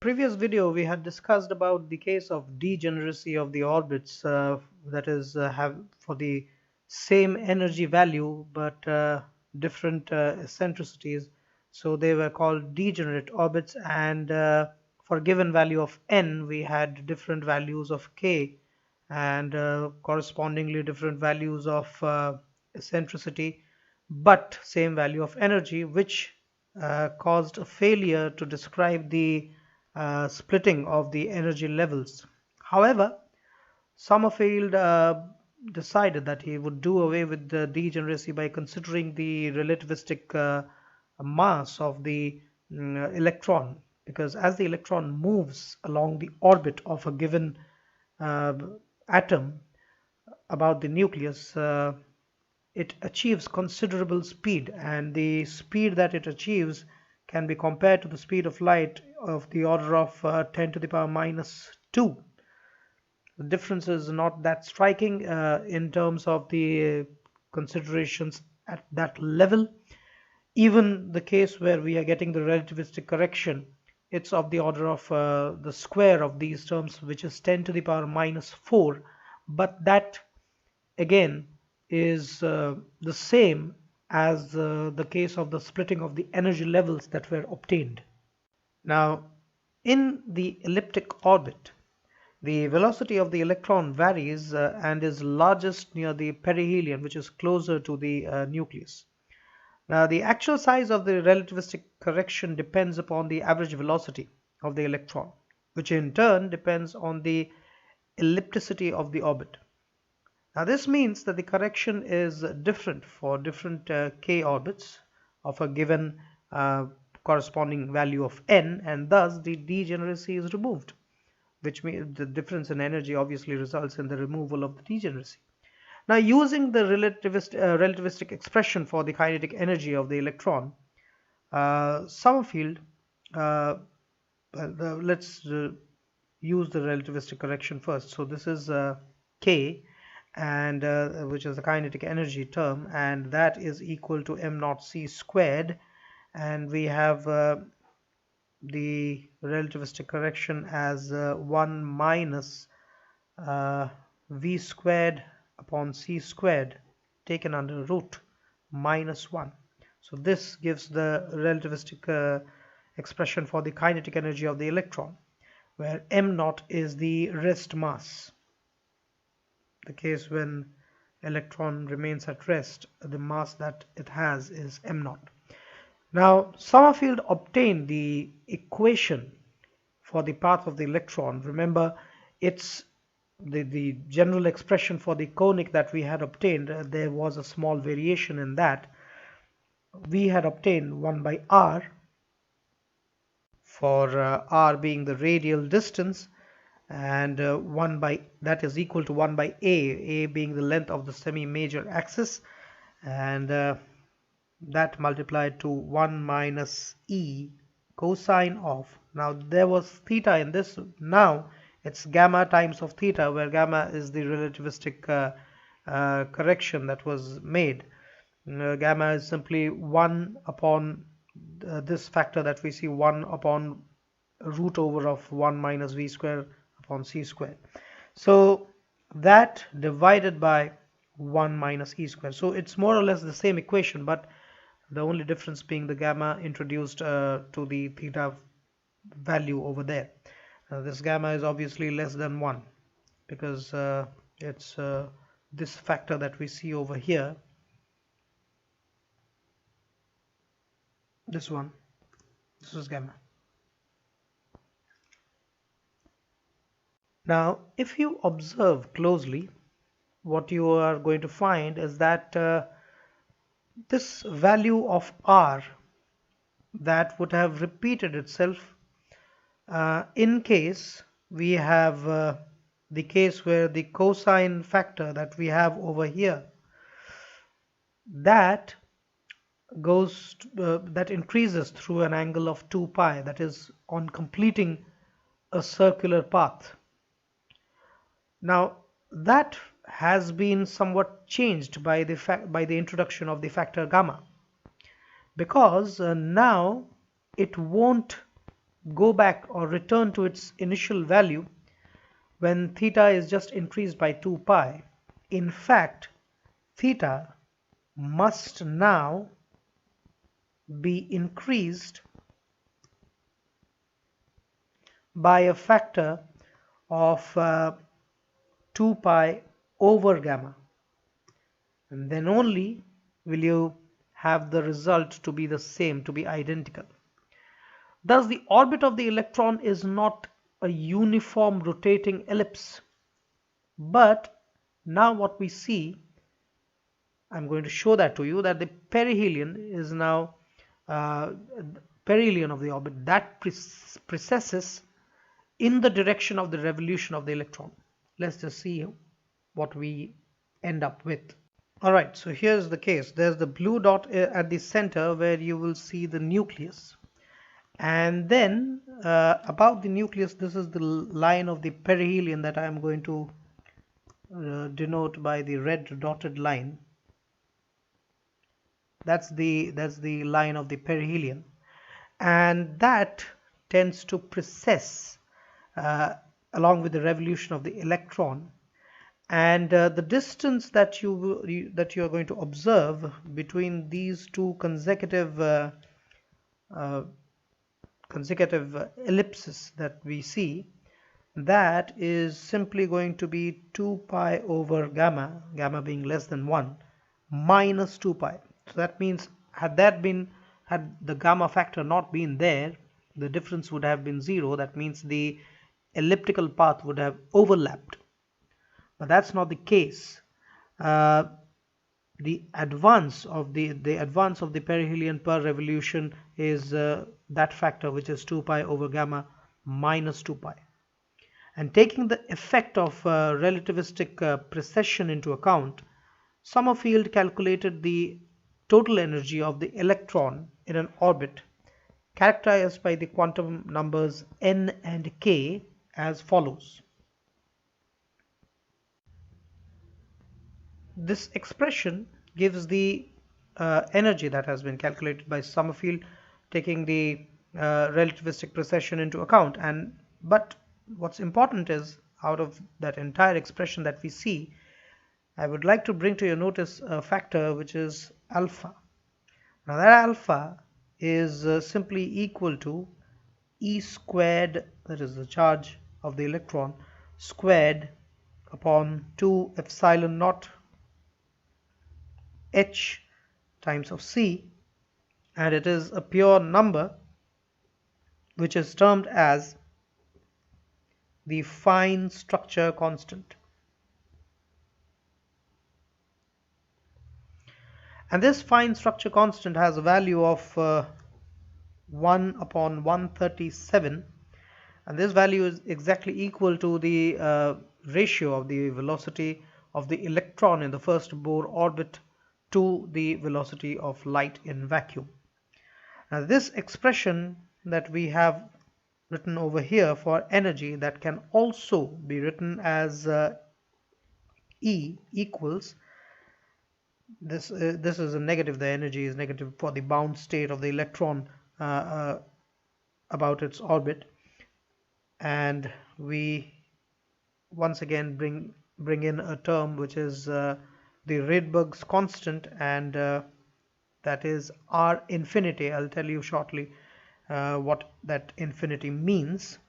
previous video we had discussed about the case of degeneracy of the orbits, that is have for the same energy value but different eccentricities, so they were called degenerate orbits. And for a given value of n we had different values of k, and correspondingly different values of eccentricity but same value of energy, which caused a failure to describe the splitting of the energy levels. However, Sommerfeld decided that he would do away with the degeneracy by considering the relativistic mass of the electron, because as the electron moves along the orbit of a given uh, atom about the nucleus, it achieves considerable speed, and the speed that it achieves can be compared to the speed of light of the order of 10 to the power minus 2. The difference is not that striking in terms of the considerations at that level. Even the case where we are getting the relativistic correction, it's of the order of the square of these terms, which is 10 to the power minus 4, but that again is the same as the case of the splitting of the energy levels that were obtained. Now, in the elliptic orbit, the velocity of the electron varies and is largest near the perihelion, which is closer to the nucleus. Now, the actual size of the relativistic correction depends upon the average velocity of the electron, which in turn depends on the ellipticity of the orbit. Now, this means that the correction is different for different k orbits of a given corresponding value of n, and thus the degeneracy is removed, which means the difference in energy obviously results in the removal of the degeneracy. Now, using the relativistic expression for the kinetic energy of the electron, Sommerfeld, let's use the relativistic correction first. So this is k, and which is the kinetic energy term, and that is equal to m naught c squared, and we have the relativistic correction as 1 minus v squared upon c squared taken under root minus 1. So this gives the relativistic expression for the kinetic energy of the electron, where m naught is the rest mass. The case when electron remains at rest, the mass that it has is m naught. Now, Sommerfeld obtained the equation for the path of the electron. Remember, it's the general expression for the conic that we had obtained. There was a small variation in that. We had obtained 1 by r, for r being the radial distance, and 1 by that is equal to 1 by a being the length of the semi-major axis, and that multiplied to 1 minus e cosine of, now there was theta in this, now it's gamma times of theta, where gamma is the relativistic correction that was made. Gamma is simply 1 upon this factor that we see, 1 upon root over of 1 minus v square upon c square. So that divided by 1 minus e square. So it's more or less the same equation, but the only difference being the gamma introduced to the theta value over there. This gamma is obviously less than 1, because it's this factor that we see over here, this one, this is gamma. Now, if you observe closely, what you are going to find is that this value of r that would have repeated itself in case we have the case where the cosine factor that we have over here, that goes that increases through an angle of 2 pi, that is on completing a circular path. Now, that has been somewhat changed by the introduction of the factor gamma, because now it won't go back or return to its initial value when theta is just increased by 2 pi. In fact, theta must now be increased by a factor of 2 pi over gamma, and then only will you have the result to be the same, to be identical. Thus, the orbit of the electron is not a uniform rotating ellipse, but now what we see, I'm going to show that to you, that the perihelion is now uh, perihelion of the orbit that precesses in the direction of the revolution of the electron. Let's just see what we end up with. Alright, so here's the case. There's the blue dot at the center where you will see the nucleus. And then about the nucleus, this is the line of the perihelion that I am going to denote by the red dotted line. That's the line of the perihelion, and that tends to precess along with the revolution of the electron. And the distance that you are going to observe between these two consecutive uh, ellipses that we see, that is simply going to be 2 pi over gamma, gamma being less than 1, minus 2 pi. So that means had the gamma factor not been there, the difference would have been 0. That means the elliptical path would have overlapped, but that's not the case. The advance of the perihelion per revolution is that factor, which is 2 pi over gamma minus 2 pi. And taking the effect of relativistic precession into account, Sommerfeld calculated the total energy of the electron in an orbit characterized by the quantum numbers n and k as follows. This expression gives the energy that has been calculated by Sommerfeld, taking the relativistic precession into account. But what's important is, out of that entire expression that we see, I would like to bring to your notice a factor which is alpha. Now that alpha is simply equal to E squared, that is the charge of the electron, squared upon 2 epsilon naught h times of c, and it is a pure number which is termed as the fine structure constant. And this fine structure constant has a value of 1 upon 137, and this value is exactly equal to the ratio of the velocity of the electron in the first Bohr orbit to the velocity of light in vacuum. Now this expression that we have written over here for energy, that can also be written as E equals this is a negative, the energy is negative for the bound state of the electron about its orbit, and we once again bring in a term which is the Rydberg's constant, and that is R infinity. I'll tell you shortly what that infinity means.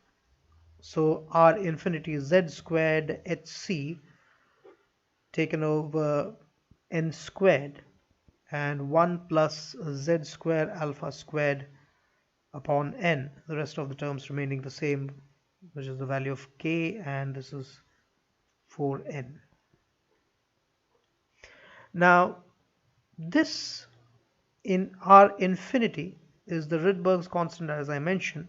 So R infinity is z squared hc taken over n squared, and 1 plus z square alpha squared upon n, the rest of the terms remaining the same, which is the value of k, and this is 4n. Now this in R infinity is the Rydberg's constant, as I mentioned.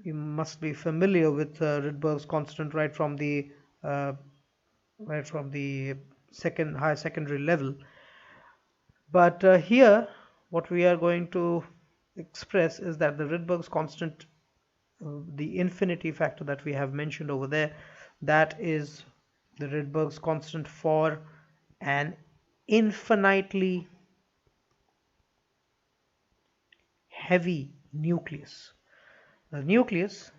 You must be familiar with Rydberg's constant right from the higher secondary level. But here what we are going to express is that the Rydberg's constant, the infinity factor that we have mentioned over there, that is the Rydberg's constant for an infinitely heavy nucleus. The nucleus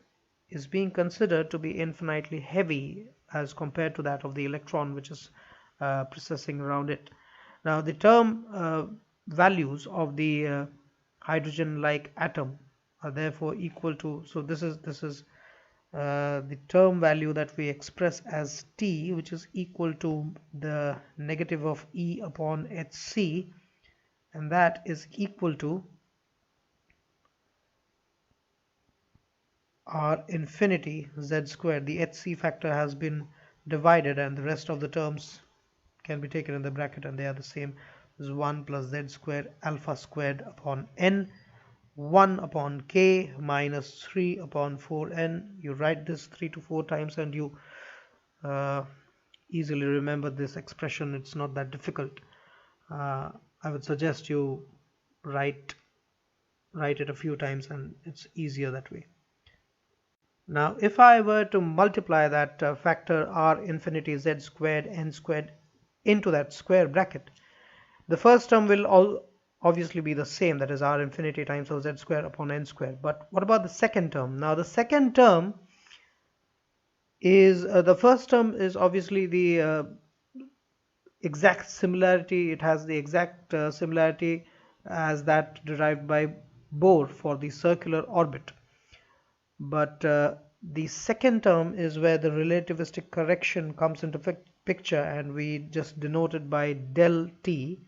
is being considered to be infinitely heavy as compared to that of the electron, which is precessing around it. Now, the term values of the hydrogen-like atom are therefore equal to. So this is the term value that we express as T, which is equal to the negative of E upon Hc, and that is equal to R infinity Z squared. The Hc factor has been divided and the rest of the terms can be taken in the bracket, and they are the same as 1 plus Z squared alpha squared upon N, 1 upon K minus 3 upon 4N. You write this 3 to 4 times and you uh, easily remember this expression. It's not that difficult. I would suggest you write it a few times and it's easier that way. Now, if I were to multiply that factor R infinity Z squared N squared into that square bracket, the first term will all obviously be the same, that is R infinity times of Z squared upon N squared. But what about the second term? Now, the second term is the first term is obviously the exact similarity. It has the exact similarity as that derived by Bohr for the circular orbit. But the second term is where the relativistic correction comes into picture, and we just denote it by del t.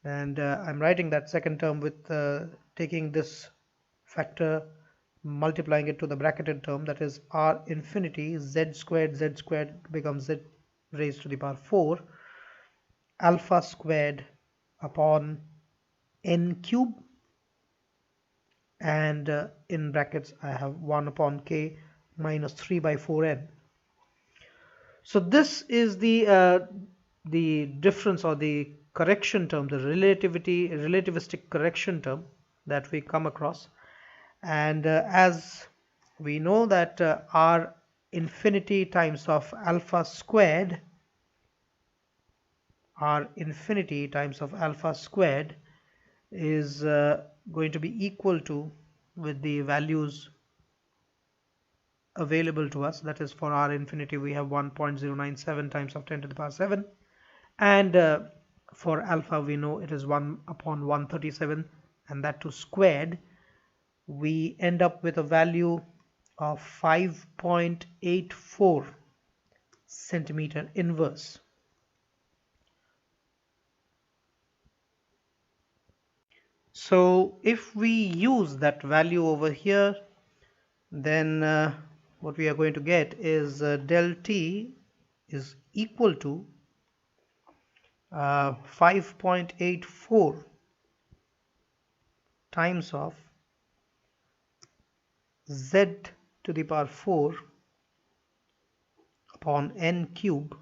And I'm writing that second term with taking this factor, multiplying it to the bracketed term, that is R infinity z squared becomes z raised to the power 4 alpha squared upon n cube, and in brackets I have 1 upon k minus 3 by 4n. So this is the difference, or the correction term, the relativistic correction term that we come across. And as we know that R infinity times of alpha squared, R infinity times of alpha squared is going to be equal to, with the values available to us, that is for R infinity we have 1.097 times of 10 to the power 7, and for alpha we know it is 1 upon 137, and that too squared. We end up with a value of 5.84 centimeter inverse. So if we use that value over here, then what we are going to get is del t is equal to 5.84 times of z to the power 4 upon n cube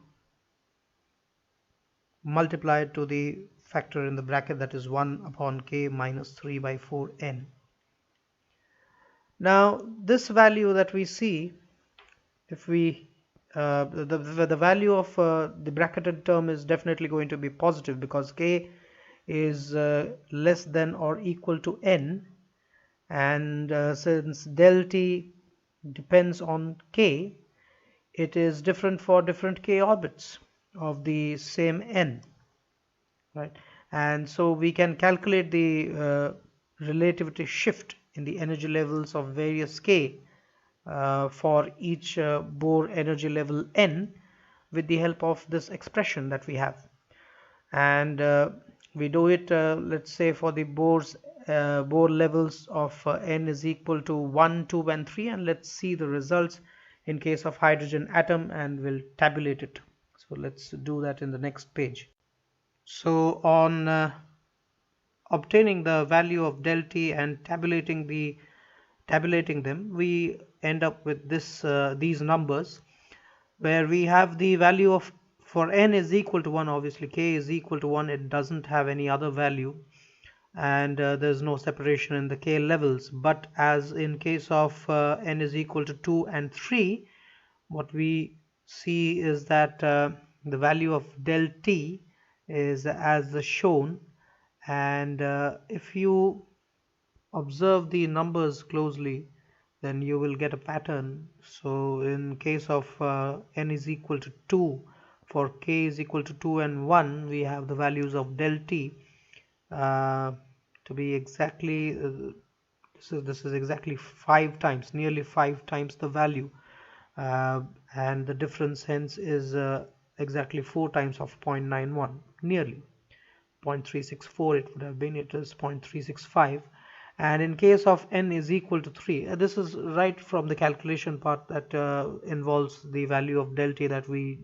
multiplied to the factor in the bracket, that is 1 upon k minus 3 by 4n. Now this value that we see, if we the value of the bracketed term is definitely going to be positive, because k is less than or equal to n, and since del t depends on k, it is different for different k orbits of the same n, right? And so we can calculate the relativity shift in the energy levels of various k for each Bohr energy level n with the help of this expression that we have. And we do it, let's say, for the Bohr levels of n is equal to 1, 2 and 3, and let's see the results in case of hydrogen atom, and we'll tabulate it. So let's do that in the next page. So on obtaining the value of del t and tabulating them, we end up with these numbers, where we have the value of, for n is equal to 1, obviously k is equal to 1, it doesn't have any other value, and there's no separation in the k levels. But as in case of n is equal to 2 and 3, what we see is that the value of del t is as shown, and if you observe the numbers closely, then you will get a pattern. So in case of n is equal to 2, for k is equal to 2 and 1, we have the values of del t to be exactly this is exactly 5 times, nearly 5 times the value, uh, and the difference hence is exactly 4 times of 0.91, nearly 0.364 it would have been, it is 0.365. And in case of n is equal to 3, this is right from the calculation part that involves the value of del t that we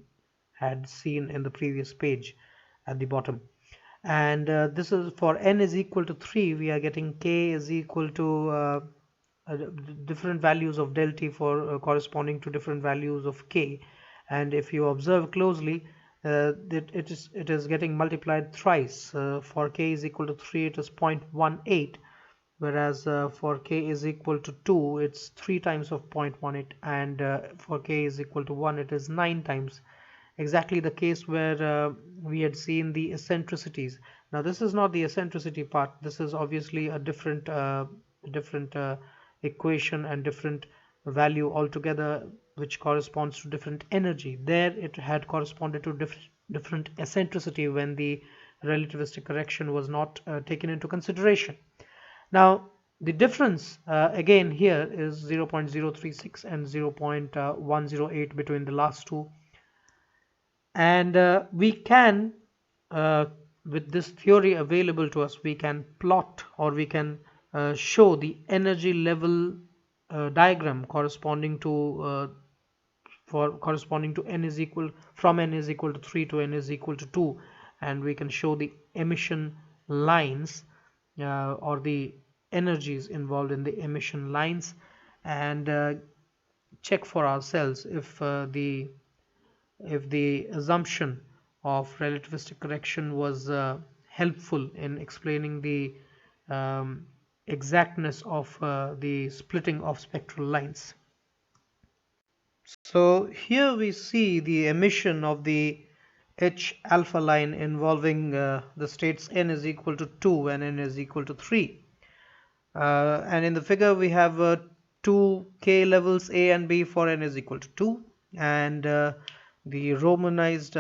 had seen in the previous page at the bottom. And this is for n is equal to 3, we are getting k is equal to uh, different values of del t for corresponding to different values of k. And if you observe closely, it is getting multiplied thrice. For k is equal to 3, it is 0.18, whereas for k is equal to 2, it's 3 times of 0.18, and for k is equal to 1, it is 9 times. Exactly the case where we had seen the eccentricities. Now this is not the eccentricity part, this is obviously a different equation and different value altogether, which corresponds to different energy. There it had corresponded to different eccentricity when the relativistic correction was not taken into consideration. Now the difference again here is 0.036 and 0.108 between the last two, and we can with this theory available to us, we can plot, or we can show the energy level diagram corresponding to n is equal, from n is equal to 3 to n is equal to 2, and we can show the emission lines or the energies involved in the emission lines, and check for ourselves if the assumption of relativistic correction was helpful in explaining the um, exactness of the splitting of spectral lines. So here we see the emission of the H alpha line involving the states n is equal to 2 and n is equal to 3. And in the figure we have two k levels A and B for n is equal to 2, and the romanized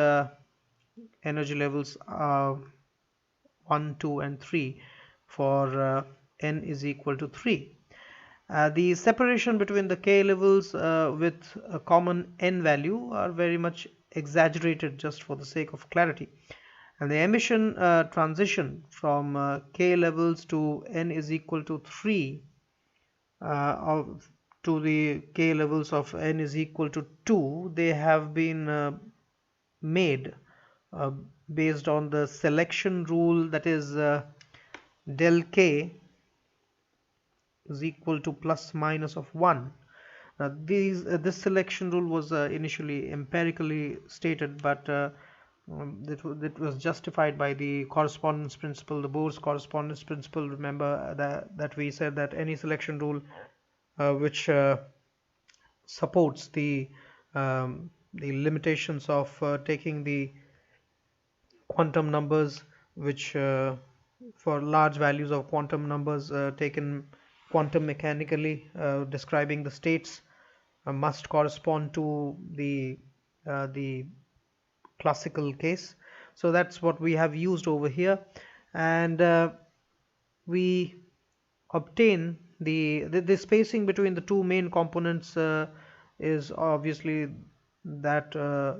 energy levels are 1, 2 and 3 for n is equal to 3. The separation between the k levels with a common n value are very much exaggerated just for the sake of clarity, and the emission transition from k levels to n is equal to 3 to the k levels of n is equal to 2, they have been made uh, based on the selection rule, that is del k is equal to plus minus of 1. Now this selection rule was initially empirically stated, but it was justified by the correspondence principle, the Bohr's correspondence principle. Remember that we said that any selection rule which supports the limitations of taking the quantum numbers, which for large values of quantum numbers taken quantum mechanically, describing the states, must correspond to the classical case. So that's what we have used over here, and we obtain the spacing between the two main components is obviously that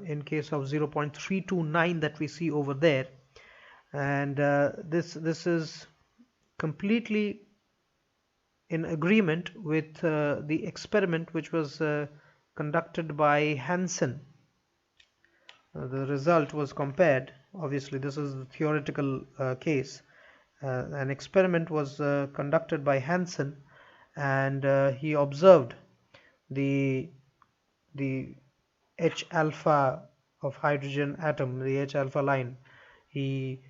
in case of 0.329 that we see over there, and this is completely in agreement with the experiment which was conducted by Hansen. The result was compared. Obviously this is the theoretical case. An experiment was conducted by Hansen, and he observed the H alpha of hydrogen atom, the H alpha line. He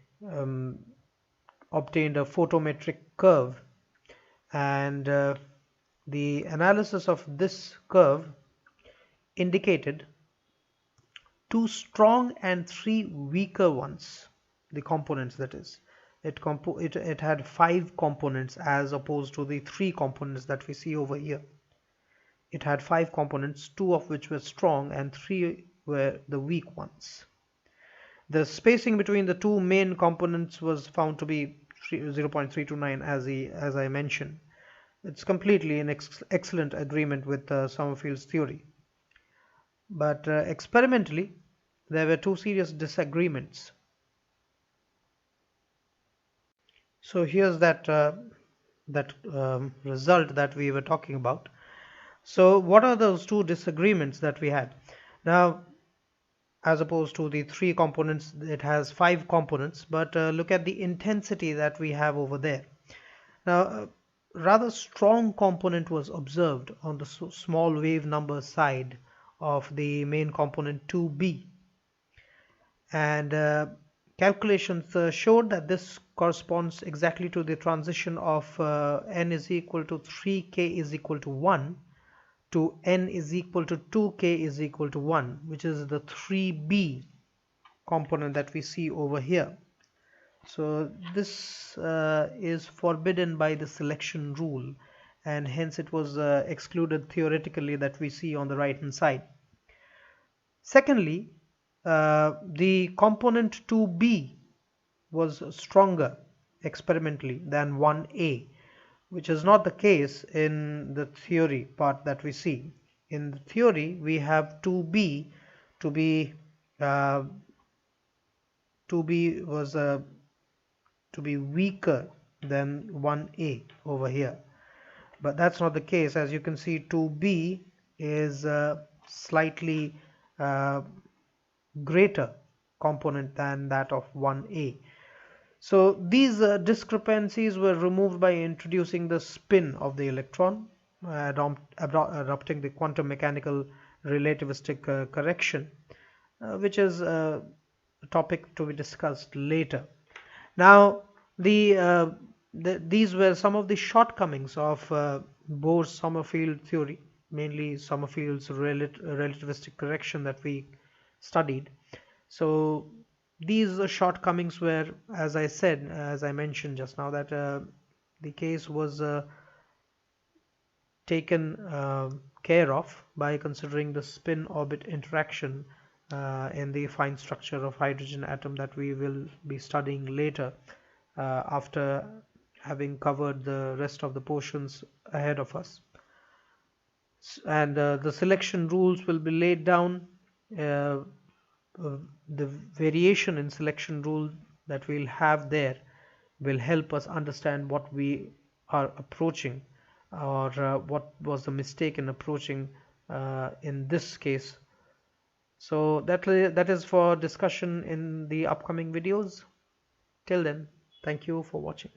obtained a photometric curve, and the analysis of this curve indicated 2 strong and 3 weaker ones, the components, that is it had 5 components as opposed to the 3 components that we see over here. it had 5 components, 2 of which were strong and 3 were the weak ones. The spacing between the 2 main components was found to be 0.329, as I mentioned. It's completely in excellent agreement with Sommerfeld's theory. But experimentally, there were 2 serious disagreements. So here's that result that we were talking about. So what are those 2 disagreements that we had? Now, as opposed to the 3 components, it has 5 components, but look at the intensity that we have over there. Now, a rather strong component was observed on the small wave number side of the main component 2b, and calculations showed that this corresponds exactly to the transition of n is equal to 3k is equal to 1 to n is equal to 2k is equal to 1, which is the 3b component that we see over here. So this is forbidden by the selection rule, and hence it was excluded theoretically, that we see on the right hand side. Secondly, the component 2b was stronger experimentally than 1a, which is not the case in the theory part that we see. In the theory, we have 2b to be 2b was to be weaker than 1a over here, but that's not the case. As you can see, 2b is slightly greater component than that of 1a. So these discrepancies were removed by introducing the spin of the electron, adopting the quantum mechanical relativistic correction, which is a topic to be discussed later. Now, these were some of the shortcomings of Bohr-Sommerfeld theory, mainly Sommerfeld's relativistic correction that we studied. So these shortcomings were, as I said, as I mentioned just now, that the case was taken care of by considering the spin-orbit interaction in the fine structure of hydrogen atom that we will be studying later, after having covered the rest of the portions ahead of us. And the selection rules will be laid down. The variation in selection rule that we'll have there will help us understand what we are approaching, or what was the mistake in approaching in this case. So that is for discussion in the upcoming videos. Till then, thank you for watching.